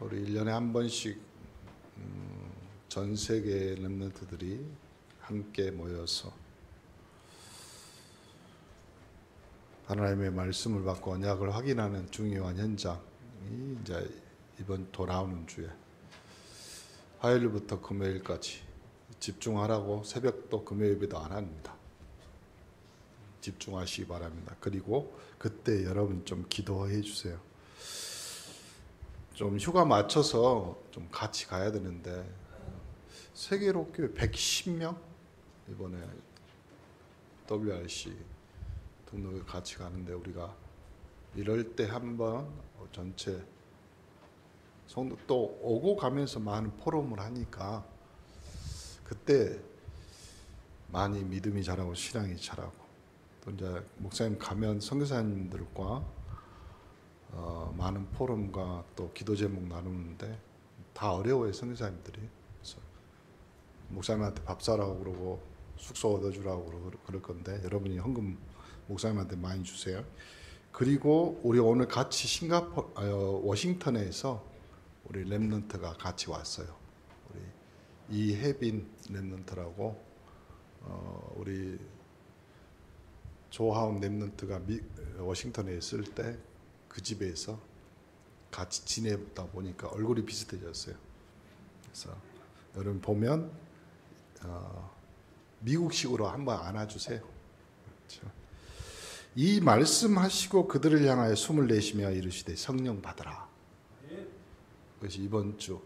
우리 1년에 한 번씩 전 세계 렘넌트들이 함께 모여서 하나님의 말씀을 받고 언약을 확인하는 중요한 현장이 이제 이번 돌아오는 주에 화요일부터 금요일까지 집중하라고 새벽도 금요일에도 안 합니다. 집중하시기 바랍니다. 그리고 그때 여러분 좀 기도해 주세요. 좀 휴가 맞춰서 좀 같이 가야 되는데 세계로 교회 110명 이번에 WRC 등록을 같이 가는데 우리가 이럴 때 한번 전체 성도 또 오고 가면서 많은 포럼을 하니까 그때 많이 믿음이 자라고 신앙이 자라고 또 이제 목사님 가면 선교사님들과 많은 포럼과 또 기도 제목 나누는데 다 어려워요 선교사님들이. 그래서 목사님한테 밥 사라고 그러고 숙소 얻어주라고 그럴 건데 여러분이 헌금 목사님한테 많이 주세요. 그리고 우리 오늘 같이 워싱턴에서 우리 렘넌트가 같이 왔어요. 우리 이혜빈 렘넌트라고 우리 조하운 렘넌트가 워싱턴에 있을 때 그 집에서 같이 지내다 보니까 얼굴이 비슷해졌어요. 그래서 여러분 보면 미국식으로 한번 안아주세요. 그렇죠? 이 말씀하시고 그들을 향하여 숨을 내쉬며 이르시되 성령 받으라. 그것이 이번 주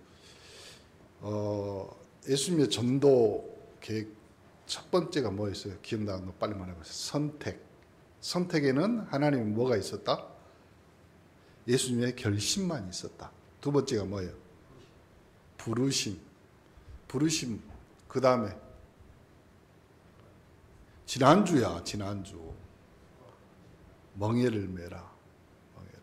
예수님의 전도 계획 첫 번째가 뭐였어요? 기억나는 거 빨리 말해보세요. 선택. 선택에는 하나님이 뭐가 있었다? 예수님의 결심만 있었다. 두 번째가 뭐예요? 부르심. 부르심. 그 다음에 지난주야. 지난주 멍에를 메라. 멍에를.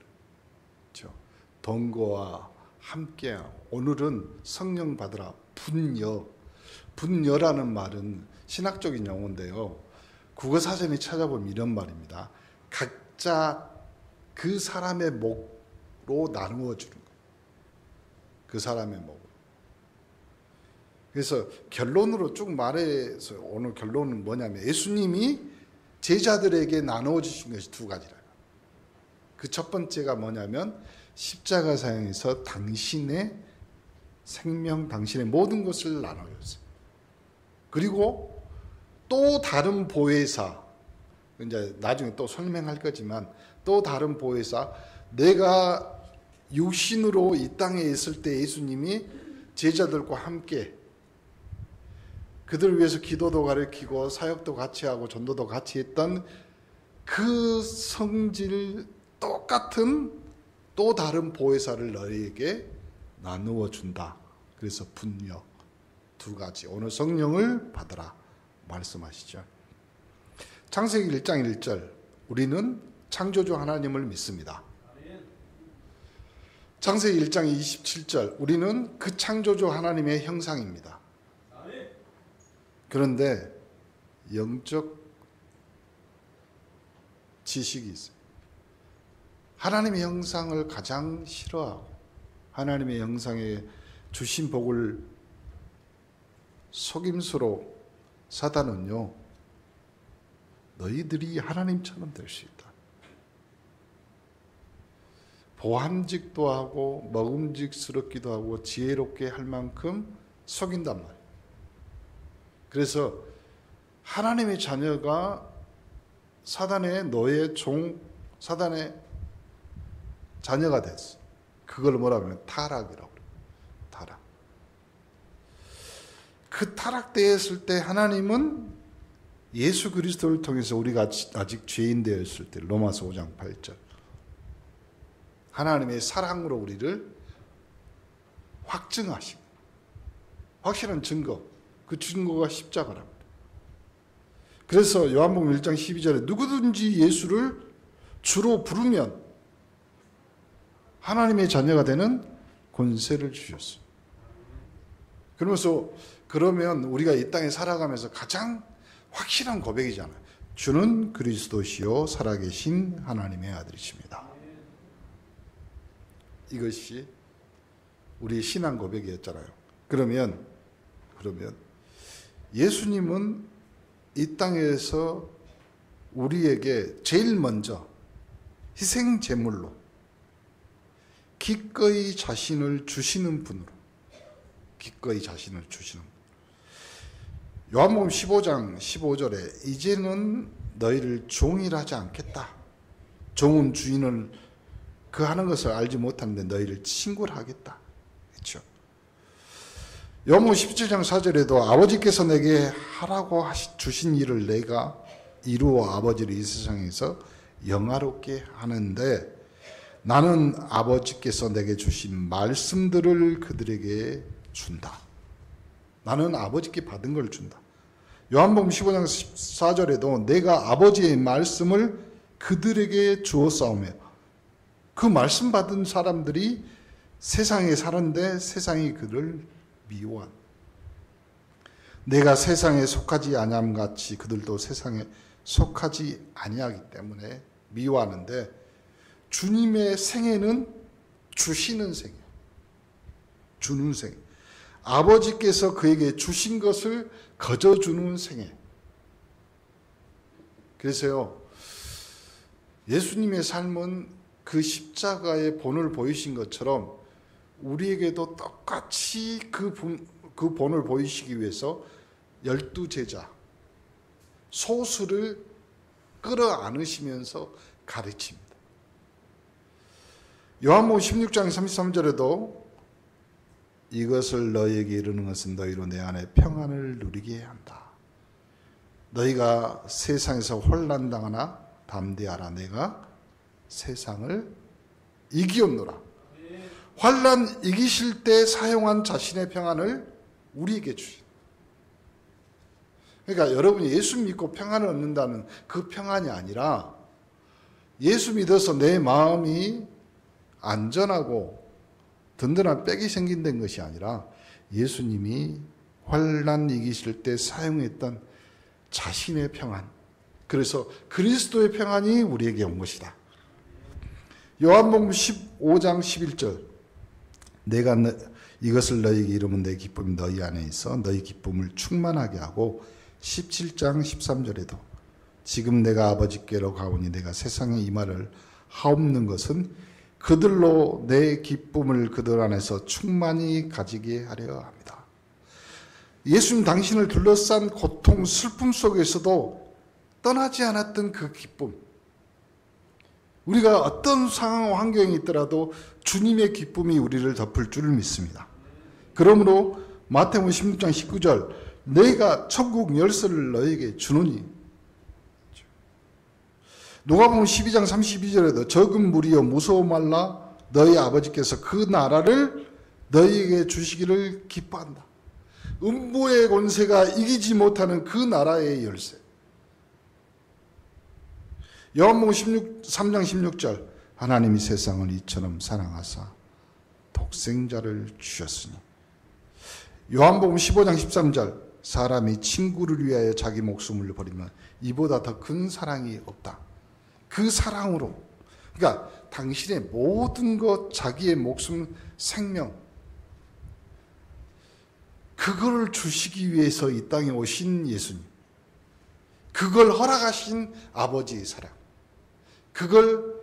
그렇죠? 동거와 함께하고 오늘은 성령 받으라. 분여. 분여라는 말은 신학적인 용어인데요. 국어사전에 찾아보면 이런 말입니다. 각자 그 사람의 목으로 나누어 주는 거예요. 그 사람의 목으로. 그래서 결론으로 쭉 말해서 오늘 결론은 뭐냐면 예수님이 제자들에게 나누어 주신 것이 두 가지라. 그 첫 번째가 뭐냐면 십자가 사형에서 당신의 생명, 당신의 모든 것을 나눠줬어요. 그리고 또 다른 보혜사, 이제 나중에 또 설명할 거지만 또 다른 보혜사, 내가 육신으로 이 땅에 있을 때 예수님이 제자들과 함께 그들을 위해서 기도도 가르치고 사역도 같이 하고 전도도 같이 했던 그 성질 똑같은 또 다른 보혜사를 너희에게 나누어 준다. 그래서 분여 두 가지. 오늘 성령을 받으라 말씀하시죠. 창세기 1장 1절 우리는 창조주 하나님을 믿습니다. 창세기 1장 27절 우리는 그 창조주 하나님의 형상입니다. 그런데 영적 지식이 있어요. 하나님의 형상을 가장 싫어하고 하나님의 형상에 주신 복을 속임수로 사단은요, 너희들이 하나님처럼 될 수 있다. 보함직도 하고 먹음직스럽기도 하고 지혜롭게 할 만큼 속인단 말이에요. 그래서 하나님의 자녀가 사단의 노예 종, 사단의 자녀가 됐어. 그걸 뭐라고 하면 타락이라고 그래요. 타락. 그 타락되었을 때 하나님은 예수 그리스도를 통해서 우리가 아직 죄인 되었을 때 로마서 5장 8절 하나님의 사랑으로 우리를 확증하시고 확실한 증거, 그 증거가 십자가랍니다. 그래서 요한복음 1장 12절에 누구든지 예수를 주로 부르면 하나님의 자녀가 되는 권세를 주셨어요. 그러면 우리가 이 땅에 살아가면서 가장 확실한 고백이잖아요. 주는 그리스도시요 살아계신 하나님의 아들이십니다. 이것이 우리 신앙 고백이었잖아요. 그러면 예수님은 이 땅에서 우리에게 제일 먼저 희생 제물로 기꺼이 자신을 주시는 분으로, 기꺼이 자신을 주시는 분. 요한복음 15장 15절에 이제는 너희를 종일하지 않겠다. 종은 주인을 그 하는 것을 알지 못하는데 너희를 친구를 하겠다. 그렇죠? 요한복음 17장 4절에도 아버지께서 내게 하라고 주신 일을 내가 이루어 아버지를 이 세상에서 영화롭게 하는데 나는 아버지께서 내게 주신 말씀들을 그들에게 준다. 나는 아버지께 받은 걸 준다. 요한복음 15장 14절에도 내가 아버지의 말씀을 그들에게 주었사오며 그 말씀 받은 사람들이 세상에 사는데 세상이 그를 미워한. 내가 세상에 속하지 아니함 같이 그들도 세상에 속하지 아니하기 때문에 미워하는데 주님의 생애는 주시는 생애, 주는 생애. 아버지께서 그에게 주신 것을 거저주는 생애. 그래서요, 예수님의 삶은 그 십자가의 본을 보이신 것처럼 우리에게도 똑같이 그 본을 보이시기 위해서 12제자, 소수를 끌어안으시면서 가르칩니다. 요한복음 16장 33절에도 이것을 너희에게 이르는 것은 너희로 내 안에 평안을 누리게 한다. 너희가 세상에서 혼란당하나 담대하라. 내가 세상을 이기었노라. 환난 이기실 때 사용한 자신의 평안을 우리에게 주신. 그러니까 여러분이 예수 믿고 평안을 얻는다는 그 평안이 아니라 예수 믿어서 내 마음이 안전하고 든든한 백이 생긴다는 것이 아니라 예수님이 환난 이기실 때 사용했던 자신의 평안. 그래서 그리스도의 평안이 우리에게 온 것이다. 요한복음 15장 11절 내가 이것을 너희에게 이르면 내 기쁨이 너희 안에 있어 너희 기쁨을 충만하게 하고 17장 13절에도 지금 내가 아버지께로 가오니 내가 세상에 이 말을 하옵는 것은 그들로 내 기쁨을 그들 안에서 충만히 가지게 하려 합니다. 예수님 당신을 둘러싼 고통, 슬픔 속에서도 떠나지 않았던 그 기쁨. 우리가 어떤 상황, 환경이 있더라도 주님의 기쁨이 우리를 덮을 줄을 믿습니다. 그러므로 마태복음 16장 19절 내가 천국 열쇠를 너에게 주노니 누가복음 12장 32절에도 적은 무리여 무서워 말라 너희 아버지께서 그 나라를 너희에게 주시기를 기뻐한다. 음부의 권세가 이기지 못하는 그 나라의 열쇠. 요한복음 3장 16절 하나님이 세상을 이처럼 사랑하사 독생자를 주셨으니. 요한복음 15장 13절 사람이 친구를 위하여 자기 목숨을 버리면 이보다 더 큰 사랑이 없다. 그 사랑으로, 그러니까 당신의 모든 것, 자기의 목숨, 생명, 그걸 주시기 위해서 이 땅에 오신 예수님, 그걸 허락하신 아버지의 사랑, 그걸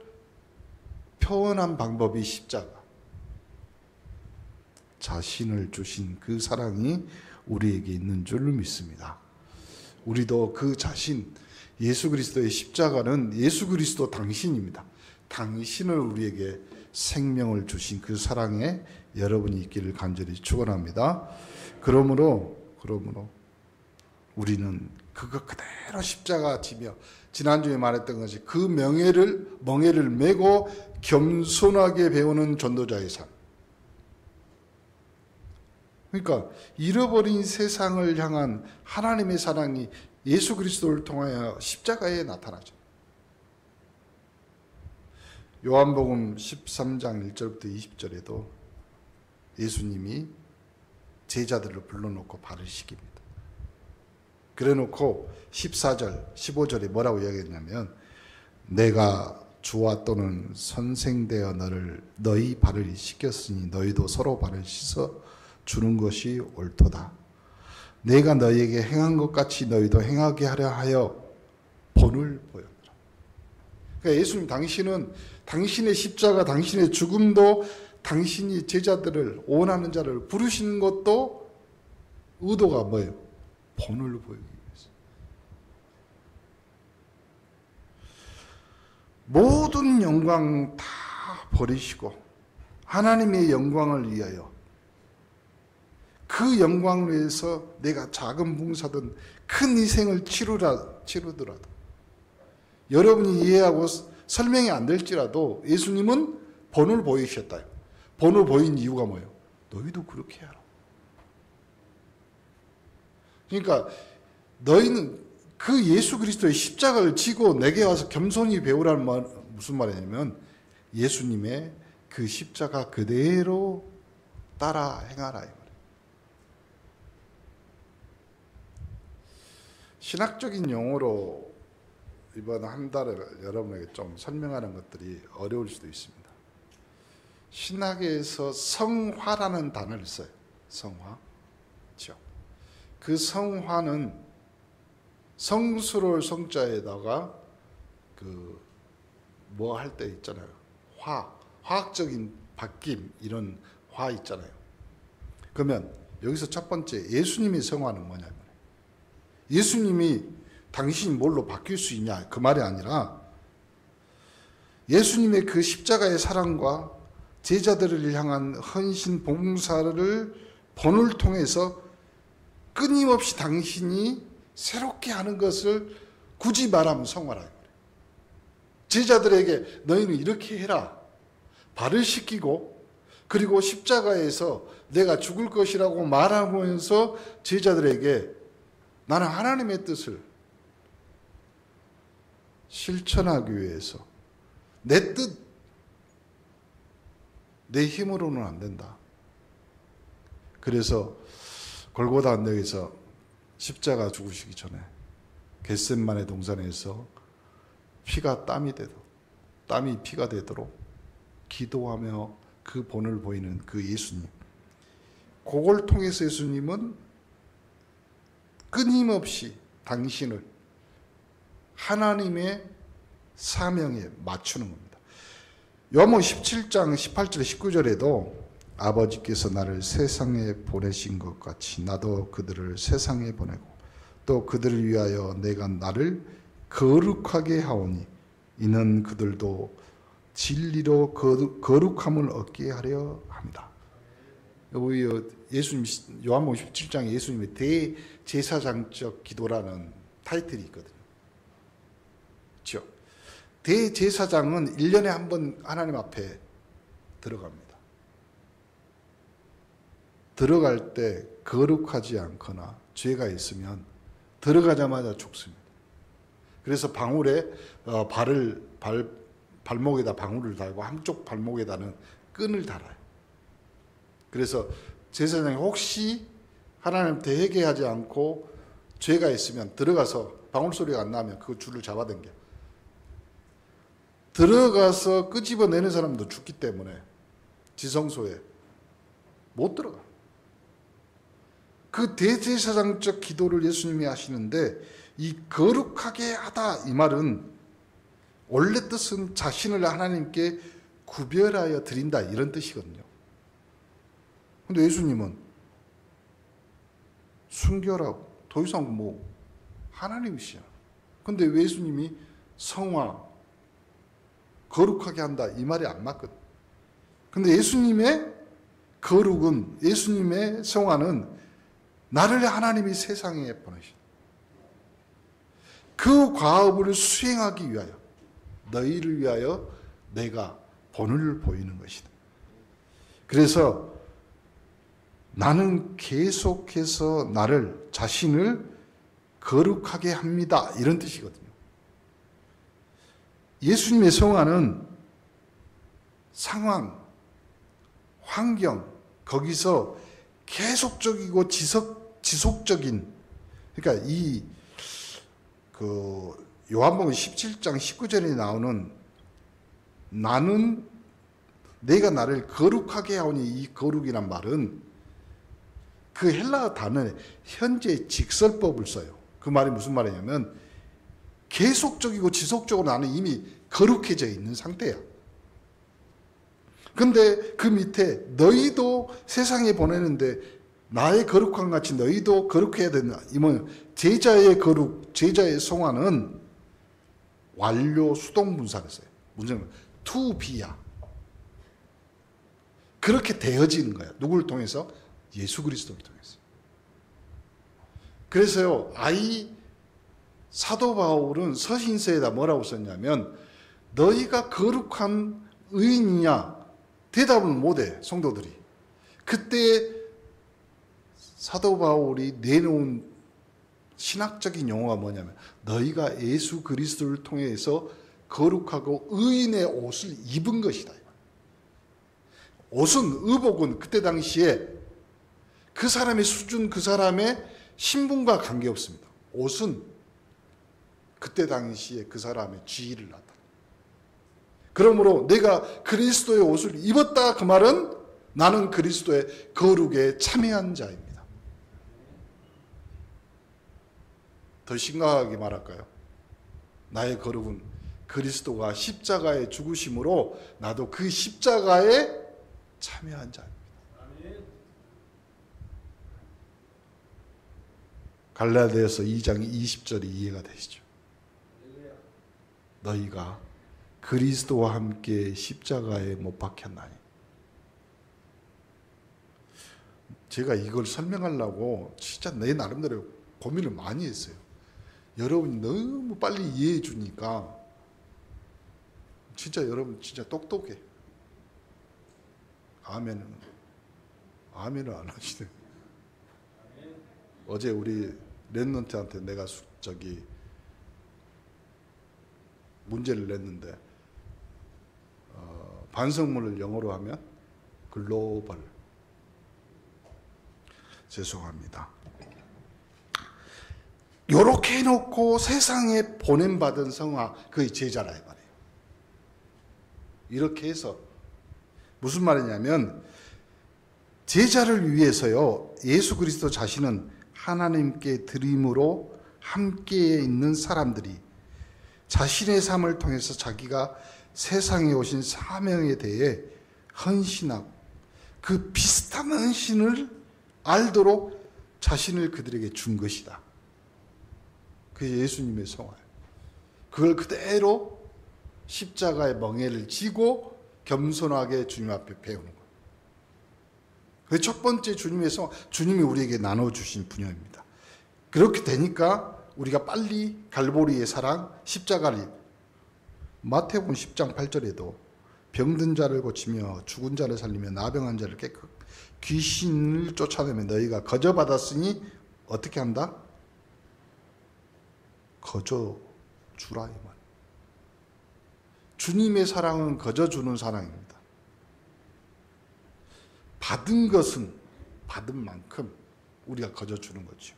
표현한 방법이 십자가. 자신을 주신 그 사랑이 우리에게 있는 줄로 믿습니다. 우리도 그 자신, 예수 그리스도의 십자가는 예수 그리스도 당신입니다. 당신을 우리에게 생명을 주신 그 사랑에 여러분이 있기를 간절히 축원합니다. 그러므로 우리는 그것 그대로 십자가 지며 지난주에 말했던 것이 그 멍에를 메고 겸손하게 배우는 전도자의 삶. 그러니까 잃어버린 세상을 향한 하나님의 사랑이 예수 그리스도를 통하여 십자가에 나타나죠. 요한복음 13장 1절부터 20절에도 예수님이 제자들을 불러놓고 발을 씻깁니다. 그래놓고 14절, 15절에 뭐라고 이야기했냐면 내가 주와 또는 선생되어 너희 발을 씻겼으니 너희도 서로 발을 씻어 주는 것이 옳도다. 내가 너희에게 행한 것 같이 너희도 행하게 하려 하여 본을 보였노라. 그러니까 예수님 당신은 당신의 십자가, 당신의 죽음도 당신이 제자들을, 원하는 자를 부르시는 것도 의도가 뭐예요? 본을 보이기 위해서. 모든 영광 다 버리시고 하나님의 영광을 위하여, 그 영광을 위해서 내가 작은 봉사든 큰 희생을 치르더라도, 여러분이 이해하고 설명이 안 될지라도 예수님은 본을 보이셨다. 본을 보인 이유가 뭐예요? 너희도 그렇게 해라. 그러니까 너희는 그 예수 그리스도의 십자가를 지고 내게 와서 겸손히 배우라는 말, 무슨 말이냐면 예수님의 그 십자가 그대로 따라 행하라 이 말이에요. 신학적인 용어로 이번 한 달에 여러분에게 좀 설명하는 것들이 어려울 수도 있습니다. 신학에서 성화라는 단어를 써요. 성화. 그렇죠? 그 성화는 성스러울 성자에다가 그 뭐 할 때 있잖아요. 화학적인 바뀜, 이런 화 있잖아요. 그러면 여기서 첫 번째 예수님의 성화는 뭐냐면, 예수님이 당신이 뭘로 바뀔 수 있냐 그 말이 아니라 예수님의 그 십자가의 사랑과 제자들을 향한 헌신 봉사를 본을 통해서 끊임없이 당신이 새롭게 하는 것을 굳이 말하면 성화라. 제자들에게 너희는 이렇게 해라. 발을 씻기고, 그리고 십자가에서 내가 죽을 것이라고 말하면서 제자들에게 나는 하나님의 뜻을 실천하기 위해서 내 뜻, 내 힘으로는 안 된다. 그래서 골고다 언덕에서 십자가 죽으시기 전에 겟셋마네 동산에서 피가 땀이 되도록, 땀이 피가 되도록 기도하며 그 본을 보이는 그 예수님, 그걸 통해서 예수님은 끊임없이 당신을 하나님의 사명에 맞추는 겁니다. 요한복음 17장 18절 19절에도 아버지께서 나를 세상에 보내신 것 같이 나도 그들을 세상에 보내고 또 그들을 위하여 내가 나를 거룩하게 하오니 이는 그들도 진리로 거룩함을 얻게 하려 합니다. 여기 예수님 요한복음 17장에 예수님의 대제사장적 기도라는 타이틀이 있거든요. 그렇죠? 대제사장은 1년에 한 번 하나님 앞에 들어갑니다. 들어갈 때 거룩하지 않거나 죄가 있으면 들어가자마자 죽습니다. 그래서 방울에 발목에다 방울을 달고 한쪽 발목에다는 끈을 달아요. 그래서 제사장이 혹시 하나님한테 회개하지 않고 죄가 있으면 들어가서 방울 소리가 안 나면 그 줄을 잡아당겨. 들어가서 끄집어내는 사람도 죽기 때문에 지성소에 못 들어가. 그 대제사장적 기도를 예수님이 하시는데, 이 거룩하게 하다 이 말은 원래 뜻은 자신을 하나님께 구별하여 드린다 이런 뜻이거든요. 근데 예수님은 순결하고 더 이상 뭐 하나님이시야. 근데 왜 예수님이 성화, 거룩하게 한다 이 말이 안 맞거든. 근데 예수님의 거룩은, 예수님의 성화는 나를 하나님이 세상에 보내신 그 과업을 수행하기 위하여, 너희를 위하여 내가 본을 보이는 것이다. 그래서 나는 계속해서 나를, 자신을 거룩하게 합니다 이런 뜻이거든요. 예수님의 성화는 상황, 환경, 거기서 계속적이고 지속적인, 그러니까 요한복음 17장 19절에 나오는 나는 내가 나를 거룩하게 하오니, 이 거룩이란 말은 그 헬라어 단어에 현재 직설법을 써요. 그 말이 무슨 말이냐면 계속적이고 지속적으로 나는 이미 거룩해져 있는 상태야. 근데 그 밑에 너희도 세상에 보내는데 나의 거룩한 같이 너희도 거룩해야 된다. 이면 제자의 거룩, 제자의 성화는 완료 수동 분사했어요. 문제는 to be야. 그렇게 되어지는 거야. 누구를 통해서? 예수 그리스도를 통해서. 그래서요, 사도 바울은 서신서에다 뭐라고 썼냐면, 너희가 거룩한 의인이냐? 대답을 못해, 성도들이. 그때 사도 바울이 내놓은 신학적인 용어가 뭐냐면, 너희가 예수 그리스도를 통해서 거룩하고 의인의 옷을 입은 것이다. 옷은, 의복은 그때 당시에 그 사람의 수준, 그 사람의 신분과 관계없습니다. 옷은 그때 당시에 그 사람의 지위를 나타냅니다. 그러므로 내가 그리스도의 옷을 입었다, 그 말은 나는 그리스도의 거룩에 참여한 자입니다. 더 심각하게 말할까요? 나의 거룩은 그리스도가 십자가에 죽으심으로 나도 그 십자가에 참여한 자입니다. 갈라디아서 2장 20절이 이해가 되시죠? 너희가 그리스도와 함께 십자가에 못 박혔나니. 제가 이걸 설명하려고 진짜 내 나름대로 고민을 많이 했어요. 여러분이 너무 빨리 이해해 주니까 진짜 여러분 진짜 똑똑해. 아멘을 안 하시네. 어제 우리 랩런트한테 내가 문제를 냈는데 반성문을 영어로 하면 글로벌. 죄송합니다. 요렇게 해놓고 세상에 보냄받은 성화, 그의 제자라 이 말이에요. 이렇게 해서 무슨 말이냐면 제자를 위해서요, 예수 그리스도 자신은 하나님께 드림으로 함께 있는 사람들이 자신의 삶을 통해서 자기가 세상에 오신 사명에 대해 헌신하고 그 비슷한 헌신을 알도록 자신을 그들에게 준 것이다. 그게 예수님의 성화예요. 그걸 그대로 십자가의 멍에를 지고 겸손하게 주님 앞에 배우는 거예요. 그 첫 번째 주님의 성화, 주님이 우리에게 나눠주신 분야입니다. 그렇게 되니까 우리가 빨리 갈보리의 사랑, 십자가를, 마태복음 10장 8절에도 병든 자를 고치며 죽은 자를 살리며 나병한 자를 깨끗, 귀신을 쫓아내며 너희가 거저 받았으니 어떻게 한다? 거저 주라 이 말. 주님의 사랑은 거저 주는 사랑입니다. 받은 것은 받은 만큼 우리가 거저 주는 거죠.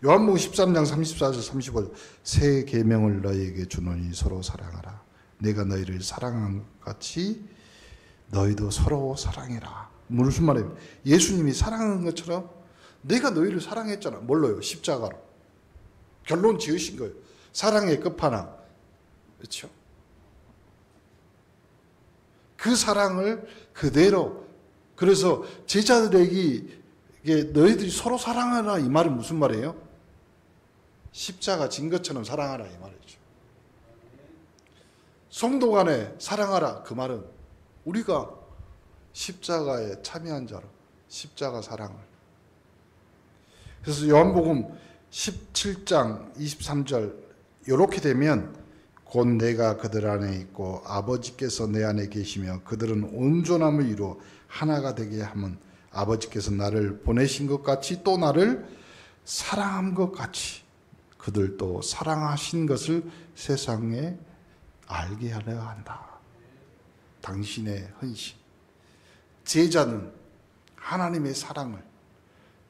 요한복음 13장 34절 35절 새 계명을 너희에게 주노니 서로 사랑하라. 내가 너희를 사랑한 것 같이 너희도 서로 사랑해라. 무슨 말이에요? 예수님이 사랑하는 것처럼 내가 너희를 사랑했잖아. 뭘로요? 십자가로. 결론 지으신 거예요. 사랑의 끝판왕. 그렇죠? 그 사랑을 그대로, 그래서 제자들에게 너희들이 서로 사랑하라 이 말은 무슨 말이에요? 십자가 진 것처럼 사랑하라 이 말이죠. 성도 간에 사랑하라 그 말은 우리가 십자가에 참여한 자로 십자가 사랑을. 그래서 요한복음 17장 23절 이렇게 되면 곧 내가 그들 안에 있고 아버지께서 내 안에 계시며 그들은 온전함을 이루어 하나가 되게 하면 아버지께서 나를 보내신 것 같이 또 나를 사랑한 것 같이 그들도 사랑하신 것을 세상에 알게 하려 한다. 당신의 헌신. 제자는 하나님의 사랑을,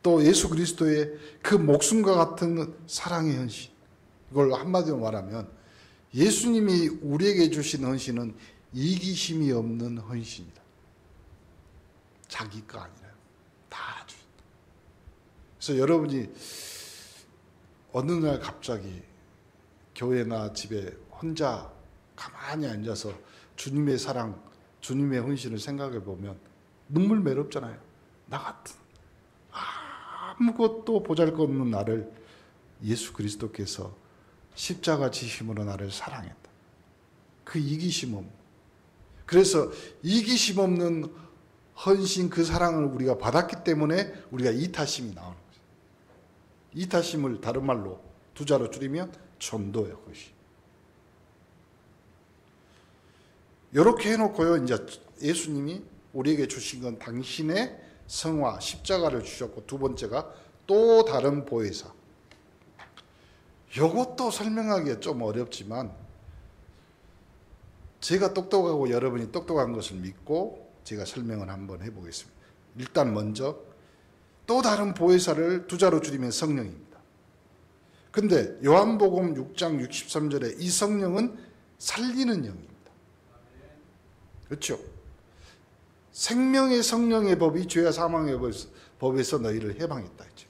또 예수 그리스도의 그 목숨과 같은 사랑의 헌신, 이걸 한마디로 말하면 예수님이 우리에게 주신 헌신은 이기심이 없는 헌신이다. 자기 거 아니라 다 주신다. 그래서 여러분이 어느 날 갑자기 교회나 집에 혼자 가만히 앉아서 주님의 사랑, 주님의 헌신을 생각해 보면 눈물 매롭잖아요. 나 같은 아무것도 보잘것없는 나를 예수 그리스도께서 십자가 지심으로 나를 사랑했다. 그 이기심 없는. 그래서 이기심 없는 헌신, 그 사랑을 우리가 받았기 때문에 우리가 이타심이 나오는 거죠. 이타심을 다른 말로 두 자로 줄이면 전도예요. 그것이. 이렇게 해놓고요, 이제 예수님이 우리에게 주신 건 당신의 성화, 십자가를 주셨고, 두 번째가 또 다른 보혜사. 이것도 설명하기가 좀 어렵지만 제가 똑똑하고 여러분이 똑똑한 것을 믿고 제가 설명을 한번 해보겠습니다. 일단 먼저 또 다른 보혜사를 두 자로 줄이면 성령입니다. 근데 요한복음 6장 63절에 이 성령은 살리는 영입니다. 그렇죠? 생명의 성령의 법이 죄와 사망의 법에서 너희를 해방했다 했죠.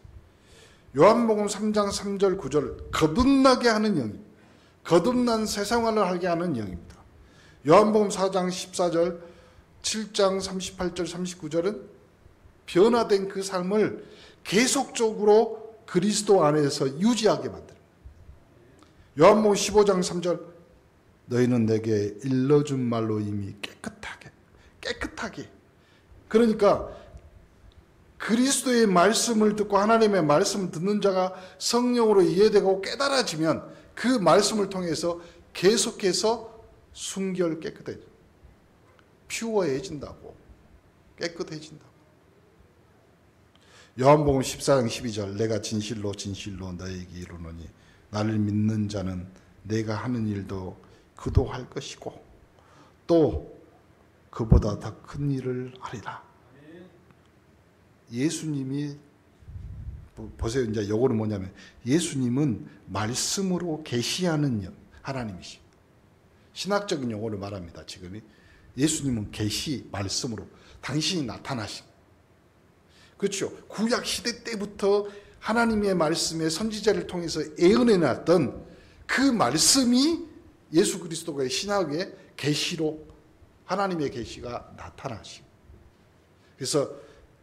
요한복음 3장 3절 9절 거듭나게 하는 영입니다. 거듭난 새 생활을 하게 하는 영입니다. 요한복음 4장 14절 7장 38절 39절은 변화된 그 삶을 계속적으로 그리스도 안에서 유지하게 만듭니다. 요한복음 15장 3절 너희는 내게 일러준 말로 이미 깨끗하게. 그러니까 그리스도의 말씀을 듣고 하나님의 말씀을 듣는 자가 성령으로 이해되고 깨달아지면 그 말씀을 통해서 계속해서 순결 깨끗해져. 퓨어해진다고. 깨끗해진다고. 요한복음 14장 12절 내가 진실로 너에게 이르노니 나를 믿는 자는 내가 하는 일도 그도 할 것이고 또 그보다 더 큰 일을 하리라. 예수님이 보세요. 이제 요거는 뭐냐면 예수님은 말씀으로 계시하는 하나님이시. 신학적인 용어를 말합니다. 지금이 예수님은 계시 말씀으로 당신이 나타나신. 그렇죠. 구약 시대 때부터 하나님의 말씀에 선지자를 통해서 예언해 놨던 그 말씀이 예수 그리스도의 신학의 계시로 하나님의 계시가 나타나시고. 그래서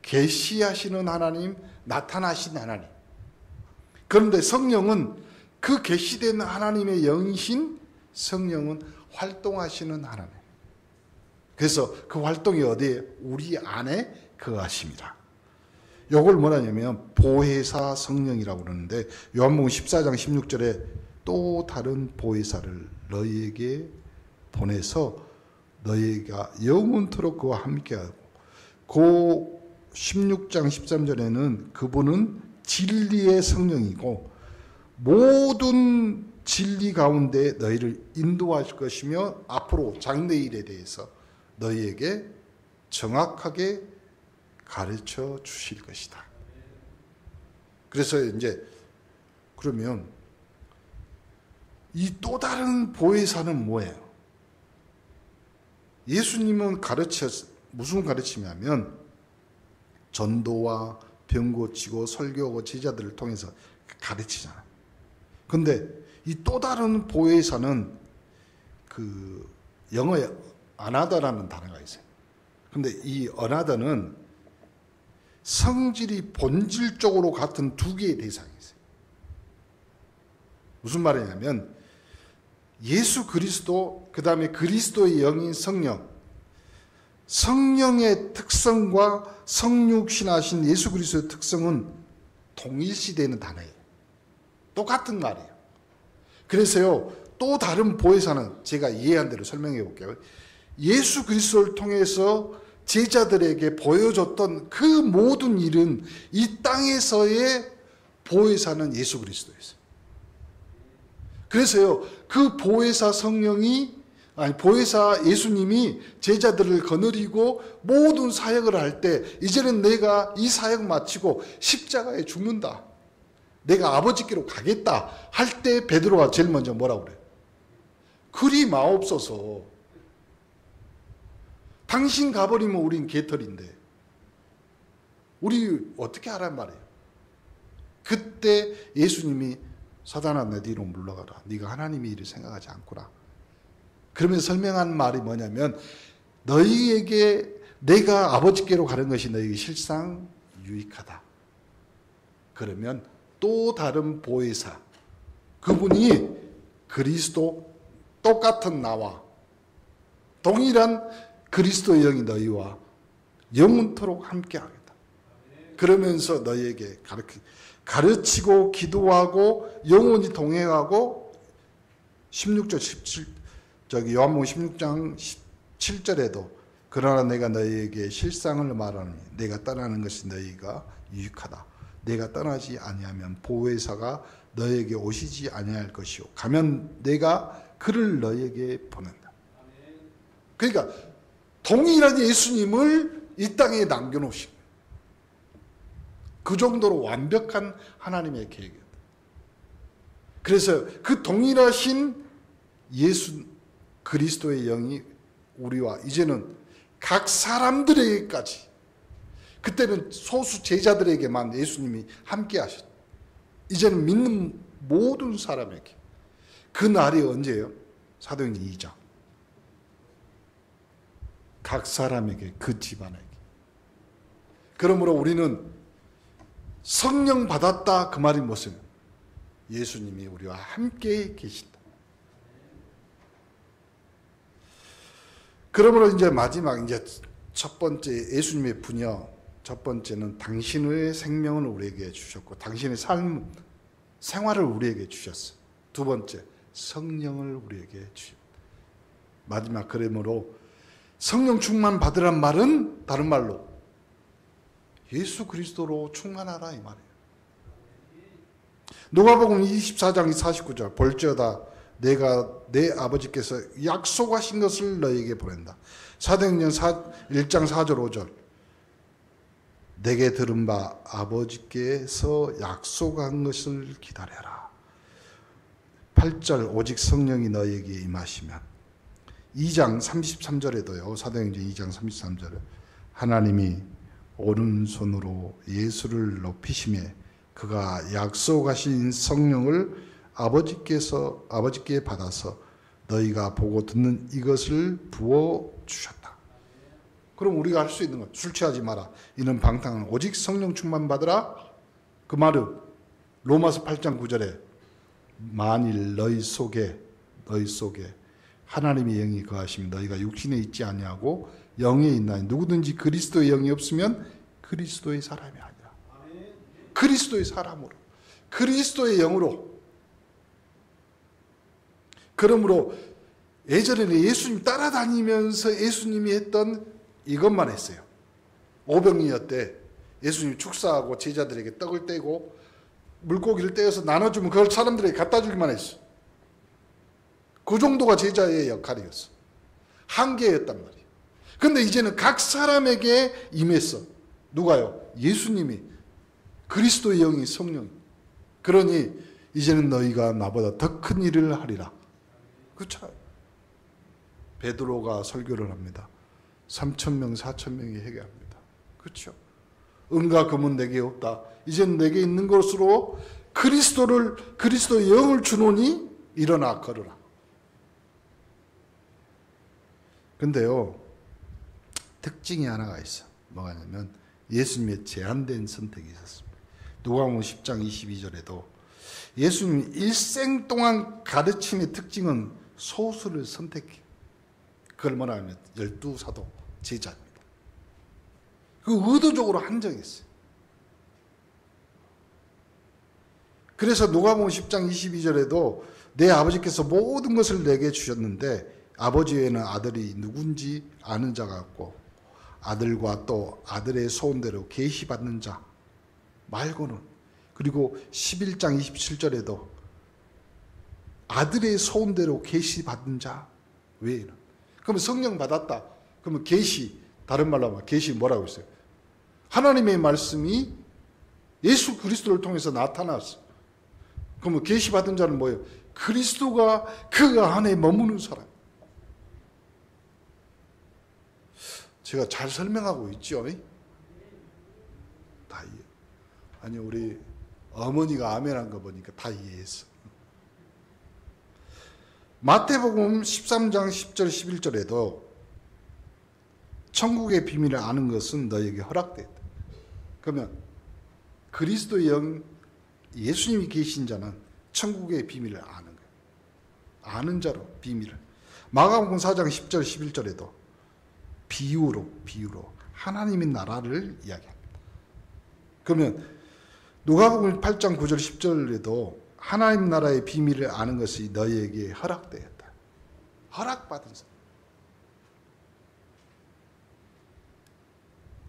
계시하시는 하나님, 나타나신 하나님. 그런데 성령은 그 계시된 하나님의 영이신 성령은 활동하시는 하나님. 그래서 그 활동이 어디에? 우리 안에 거하십니다. 이걸 뭐라냐면 보혜사 성령이라고 그러는데 요한복음 14장 16절에 또 다른 보혜사를 너희에게 보내서 너희가 영원토록 그와 함께하고 그 16장 13절에는 그분은 진리의 성령이고 모든 진리 가운데 너희를 인도하실 것이며 앞으로 장래일에 대해서 너희에게 정확하게 가르쳐 주실 것이다. 그래서 이제 그러면 이 또 다른 보혜사는 뭐예요? 예수님은 무슨 가르치냐면 전도와 병 고치고 설교하고 제자들을 통해서 가르치잖아요. 근데 이 또 다른 보혜사는 그 영어에 another라는 단어가 있어요. 근데 이 another는 성질이 본질적으로 같은 두 개의 대상이 있어요. 무슨 말이냐면 예수 그리스도, 그 다음에 그리스도의 영인 성령, 성령의 특성과 성육신하신 예수 그리스도의 특성은 동일시되는 단어예요. 똑같은 말이에요. 그래서요, 또 다른 보혜사는 제가 이해한 대로 설명해 볼게요. 예수 그리스도를 통해서 제자들에게 보여줬던 그 모든 일은 이 땅에서의 보혜사는 예수 그리스도였어요. 그래서요, 그 보혜사 보혜사 예수님이 제자들을 거느리고 모든 사역을 할 때 이제는 내가 이 사역 마치고 십자가에 죽는다. 내가 아버지께로 가겠다 할 때 베드로가 제일 먼저 뭐라고 그래요? 그리 마옵소서. 당신 가버리면 우린 개털인데 우리 어떻게 하란 말이에요. 그때 예수님이 사단아 내 뒤로 물러가라. 네가 하나님의 일을 생각하지 않구나. 그러면서 설명한 말이 뭐냐면 너희에게 내가 아버지께로 가는 것이 너희에게 실상 유익하다. 그러면 또 다른 보혜사, 그분이 그리스도, 똑같은 나와 동일한 그리스도의 영이 너희와 영원토록 함께하겠다. 그러면서 너희에게 가르치고 기도하고 영원히 동행하고 16절 17 요한복음 16장 17절에도 그러나 내가 너희에게 실상을 말하노니 내가 떠나는 것이 너희가 유익하다. 내가 떠나지 아니하면 보혜사가 너희에게 오시지 아니할 것이요 가면 내가 그를 너희에게 보낸다. 그러니까 동일한 예수님을 이 땅에 남겨놓으신 거예요. 그 정도로 완벽한 하나님의 계획이었다. 그래서 그 동일하신 예수 그리스도의 영이 우리와 이제는 각 사람들에게까지, 그때는 소수 제자들에게만 예수님이 함께 하셨다. 이제는 믿는 모든 사람에게. 그 날이 언제예요? 사도행전 2장. 각 사람에게, 그 집안에게. 그러므로 우리는 성령 받았다 그 말이 무슨? 예수님이 우리와 함께 계신다. 그러므로 이제 마지막 이제 첫 번째 예수님의 분야, 첫 번째는 당신의 생명을 우리에게 주셨고 당신의 삶 생활을 우리에게 주셨어. 두 번째 성령을 우리에게 주셨다. 마지막 그러므로 성령 충만 받으란 말은 다른 말로 예수 그리스도로 충만하라 이 말이에요. 누가복음 24장 49절 볼지어다 내가 내 아버지께서 약속하신 것을 너희에게 보낸다. 사도행전 1장 4절 5절 내게 들은 바 아버지께서 약속한 것을 기다려라. 8절 오직 성령이 너희에게 임하시면 2장 33절에도요. 사도행전 2장 33절에 하나님이 오른손으로 예수를 높이시매 그가 약속하신 성령을 아버지께 받아서 너희가 보고 듣는 이것을 부어주셨다. 그럼 우리가 할 수 있는 것, 술 취하지 마라. 이는 방탕한 오직 성령 충만 받으라. 그 말은 로마서 8장 9절에 만일 너희 속에 하나님의 영이 거하시면 너희가 육신에 있지 아니하고 영에 있나니 누구든지 그리스도의 영이 없으면 그리스도의 사람이 아니라. 그리스도의 사람으로, 그리스도의 영으로. 그러므로 예전에는 예수님 따라다니면서 예수님이 했던 이것만 했어요. 오병이어 때 예수님이 축사하고 제자들에게 떡을 떼고 물고기를 떼어서 나눠주면 그걸 사람들에게 갖다 주기만 했어. 그 정도가 제자의 역할이었어. 한계였단 말이에요. 그런데 이제는 각 사람에게 임했어. 누가요? 예수님이, 그리스도의 영이, 성령이. 그러니 이제는 너희가 나보다 더 큰 일을 하리라. 그렇죠? 베드로가 설교를 합니다. 3,000명, 4,000명이 회개합니다. 그렇죠? 은과 금은 내게 없다. 이제는 내게 있는 것으로 그리스도의 영을 주노니 일어나 걸으라. 근데요, 특징이 하나가 있어. 뭐냐면 예수님의 제한된 선택이 있었습니다. 누가복음 10장 22절에도 예수님 일생 동안 가르침의 특징은 소수를 선택해요. 그걸 뭐라 하면 12사도 제자입니다. 그 의도적으로 한정했어요. 그래서 누가복음 10장 22절에도 내 아버지께서 모든 것을 내게 주셨는데 아버지 외에는 아들이 누군지 아는 자가 없고 아들과 또 아들의 소원대로 계시받는 자 말고는, 그리고 11장 27절에도 아들의 소원대로 계시받은 자 외에는. 그러면 성령 받았다. 그러면 계시, 다른 말로 하면 계시 뭐라고 했어요? 하나님의 말씀이 예수 그리스도를 통해서 나타났어. 그러면 계시받은 자는 뭐예요? 그리스도가 그 안에 머무는 사람. 제가 잘 설명하고 있죠? 다 이해. 아니 우리 어머니가 아멘한 거 보니까 다 이해했어. 마태복음 13장 10절 11절에도 천국의 비밀을 아는 것은 너에게 허락되었다. 그러면 그리스도의 영 예수님이 계신 자는 천국의 비밀을 아는 거예요. 아는 자로 비밀을. 마가복음 4장 10절 11절에도 비유로 하나님의 나라를 이야기합니다. 그러면 누가복음 8장 9절 10절에도 하나님 나라의 비밀을 아는 것이 너희에게 허락되었다. 허락받은 사람.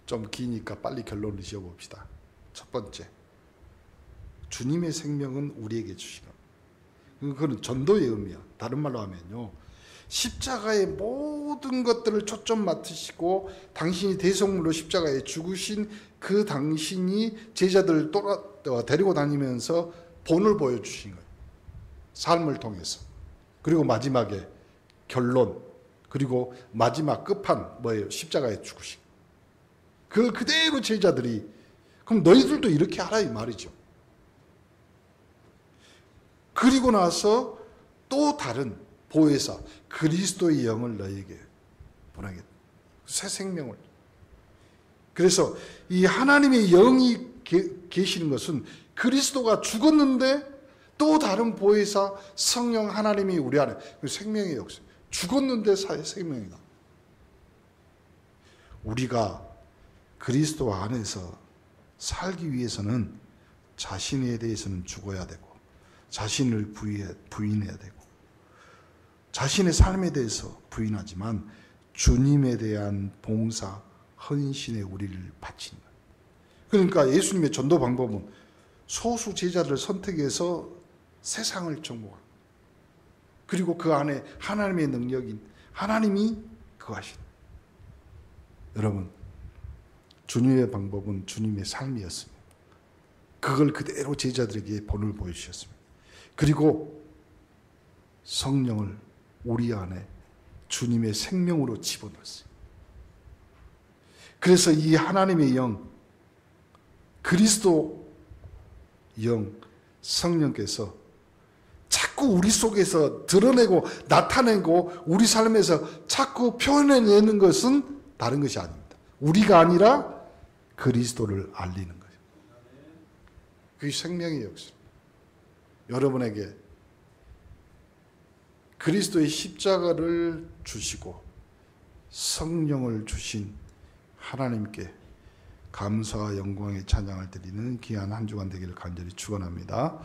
좀 기니까 빨리 결론을 지어봅시다. 첫 번째, 주님의 생명은 우리에게 주시는 겁니다. 그건 전도의 의미야. 다른 말로 하면요, 십자가의 모든 것들을 초점 맡으시고 당신이 대속물로 십자가에 죽으신 그 당신이 제자들을 데리고 다니면서 본을 보여주신 거예요. 삶을 통해서. 그리고 마지막에 결론, 그리고 마지막 끝판 뭐예요? 십자가에 죽으신. 그걸 그대로 제자들이, 그럼 너희들도 이렇게 하라 이 말이죠. 그리고 나서 또 다른 보혜사 그리스도의 영을 너희에게 보내겠다. 새 생명을. 그래서 이 하나님의 영이 계시는 것은 그리스도가 죽었는데 또 다른 보혜사 성령 하나님이 우리 안에 생명의 역사. 죽었는데 생명이다. 우리가 그리스도 안에서 살기 위해서는 자신에 대해서는 죽어야 되고 자신을 부인해야 되고 자신의 삶에 대해서 부인하지만 주님에 대한 봉사, 헌신에 우리를 바치는 거예요. 그러니까 예수님의 전도 방법은 소수 제자들을 선택해서 세상을 정복하고 그리고 그 안에 하나님의 능력인 하나님이 거하신. 여러분, 주님의 방법은 주님의 삶이었습니다. 그걸 그대로 제자들에게 본을 보여주셨습니다. 그리고 성령을 우리 안에 주님의 생명으로 집어넣었어요. 그래서 이 하나님의 영, 그리스도 영, 성령께서 자꾸 우리 속에서 드러내고 나타내고 우리 삶에서 자꾸 표현해내는 것은 다른 것이 아닙니다. 우리가 아니라 그리스도를 알리는 거예요. 그게 생명의 역사. 여러분에게 그리스도의 십자가를 주시고 성령을 주신 하나님께 감사와 영광의 찬양을 드리는 귀한 한 주간 되기를 간절히 축원합니다.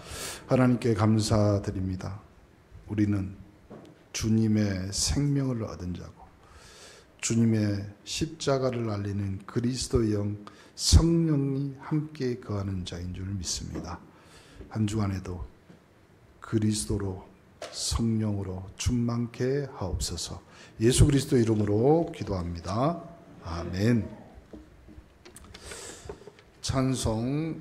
하나님께 감사드립니다. 우리는 주님의 생명을 얻은 자고 주님의 십자가를 알리는 그리스도의 영 성령이 함께 거하는 자인 줄 믿습니다. 한 주간에도 그리스도로 성령으로 충만케 하옵소서. 예수 그리스도 이름으로 기도합니다. 아멘. 찬송